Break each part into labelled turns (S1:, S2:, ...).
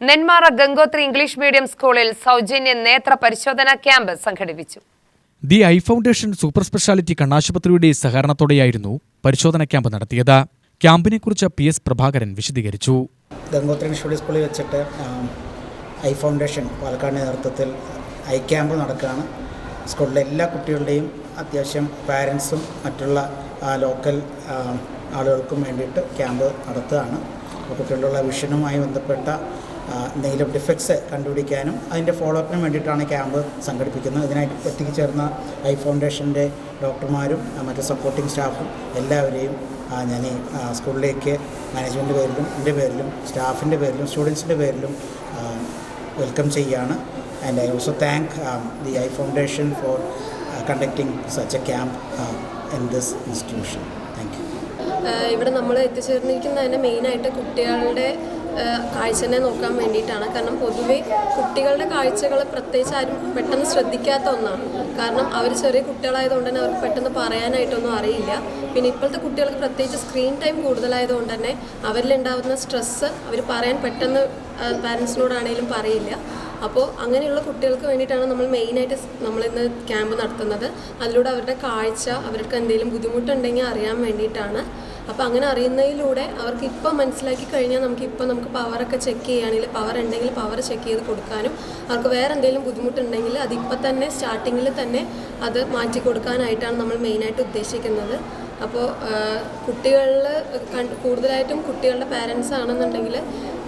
S1: Nenmara Gangotri English medium സ്കൂളിൽ സൗജന്യ നേത്ര പരിശോധനാ ക്യാമ്പ് സംഘടിപ്പിച്ചു.
S2: The eye foundation super speciality കണ്ണാശുപത്രിയുടെ സഹകരണത്തോടെയായിരുന്നു പരിശോധനാ ക്യാമ്പ് നടത്തിയത്. ക്യാമ്പിനെക്കുറിച്ച് PS പ്രഭാകരൻ വിശദീകരിച്ചു.
S3: ഗംഗോത്രി ഇംഗ്ലീഷ് സ്കൂളിൽ വെച്ചിട്ട് ഐ ഫൗണ്ടേഷൻ പാലക്കാടിൻ്റെ നേതൃത്വത്തിൽ ഐ ക്യാമ്പ് നടക്കുകയാണ്. സ്കൂളിലെ എല്ലാ കുട്ടികളുടെയും അത്യാവശ്യം പാരൻസും മറ്റുള്ള ലോക്കൽ ആളുകൾക്കും വേണ്ടിയിട്ട് ക്യാമ്പ് നടത്തുകയാണ്. കുട്ടികളുടെ വിഷനുമായി ബന്ധപ്പെട്ട എന്തെങ്കിലും ഡിഫക്ട്സ് കണ്ടുപിടിക്കാനും അതിൻ്റെ ഫോളോ അപ്പിനും വേണ്ടിയിട്ടാണ് ക്യാമ്പ് സംഘടിപ്പിക്കുന്നത്. ഇതിനായിട്ട് എത്തിച്ചേർന്ന ഐ ഫൗണ്ടേഷൻ്റെ ഡോക്ടർമാരും മറ്റ് സപ്പോർട്ടിംഗ് സ്റ്റാഫും എല്ലാവരെയും ഞാൻ ഈ സ്കൂളിലേക്ക് മാനേജ്മെൻറ്റ് പേരിലും എൻ്റെ പേരിലും സ്റ്റാഫിൻ്റെ പേരിലും സ്റ്റുഡൻസിൻ്റെ പേരിലും വെൽക്കം ചെയ്യുകയാണ്. And I also thank the eye foundation for conducting such A camp in this institution. Thank you.
S4: ഇവിടെ നമ്മൾ എത്തിച്ചേർന്നിരിക്കുന്നതിന് മെയിനായിട്ട് കുട്ടികളുടെ കാഴ്ചനെ നോക്കാൻ വേണ്ടിയിട്ടാണ്. കാരണം പൊതുവെ കുട്ടികളുടെ കാഴ്ചകൾ പ്രത്യേകിച്ച് ആരും പെട്ടെന്ന് ശ്രദ്ധിക്കാത്ത ഒന്നാണ്. കാരണം അവർ ചെറിയ കുട്ടികളായതുകൊണ്ട് തന്നെ അവർക്ക് പെട്ടെന്ന് പറയാനായിട്ടൊന്നും അറിയില്ല. പിന്നെ ഇപ്പോഴത്തെ കുട്ടികൾക്ക് പ്രത്യേകിച്ച് സ്ക്രീൻ ടൈം കൂടുതലായതുകൊണ്ട് തന്നെ അവരിലുണ്ടാകുന്ന സ്ട്രെസ്സ് അവർ പറയാൻ പെട്ടെന്ന് പാരൻസിനോടാണെങ്കിലും പറയില്ല. അപ്പോൾ അങ്ങനെയുള്ള കുട്ടികൾക്ക് വേണ്ടിയിട്ടാണ് നമ്മൾ മെയിനായിട്ട് നമ്മളിന്ന് ക്യാമ്പ് നടത്തുന്നത്. അതിലൂടെ അവരുടെ കാഴ്ച അവർക്ക് എന്തെങ്കിലും ബുദ്ധിമുട്ടുണ്ടെങ്കിൽ അറിയാൻ വേണ്ടിയിട്ടാണ്. അപ്പോൾ അങ്ങനെ അറിയുന്നതിലൂടെ അവർക്ക് ഇപ്പം മനസ്സിലാക്കി കഴിഞ്ഞാൽ നമുക്ക് പവറൊക്കെ ചെക്ക് ചെയ്യുകയാണെങ്കിൽ പവർ ഉണ്ടെങ്കിൽ പവർ ചെക്ക് ചെയ്ത് കൊടുക്കാനും അവർക്ക് വേറെ എന്തെങ്കിലും ബുദ്ധിമുട്ടുണ്ടെങ്കിൽ അതിപ്പോൾ തന്നെ സ്റ്റാർട്ടിങ്ങിൽ തന്നെ അത് മാറ്റി കൊടുക്കാനായിട്ടാണ് നമ്മൾ മെയിനായിട്ട് ഉദ്ദേശിക്കുന്നത്. അപ്പോൾ കുട്ടികളിൽ കൂടുതലായിട്ടും കുട്ടികളുടെ പാരൻസ് ആണെന്നുണ്ടെങ്കിൽ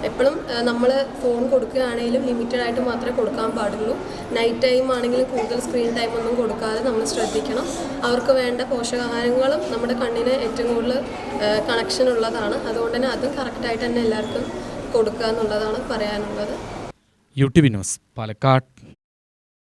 S4: എപ്പോഴും നമ്മൾ ഫോൺ കൊടുക്കുകയാണെങ്കിലും ലിമിറ്റഡ് ആയിട്ട് മാത്രമേ കൊടുക്കാൻ പാടുള്ളൂ. നൈറ്റ് ടൈം ആണെങ്കിലും കൂടുതൽ സ്ക്രീൻ ടൈം ഒന്നും കൊടുക്കാതെ നമ്മൾ ശ്രദ്ധിക്കണം. അവർക്ക് വേണ്ട പോഷകാഹാരങ്ങളും നമ്മുടെ കണ്ണിന് ഏറ്റവും കൂടുതൽ കണക്ഷൻ ഉള്ളതാണ്. അതുകൊണ്ട് തന്നെ അതും കറക്റ്റായിട്ട് തന്നെ എല്ലാവർക്കും കൊടുക്കുക എന്നുള്ളതാണ് പറയാനുള്ളത്.
S2: UTV news Palakkad.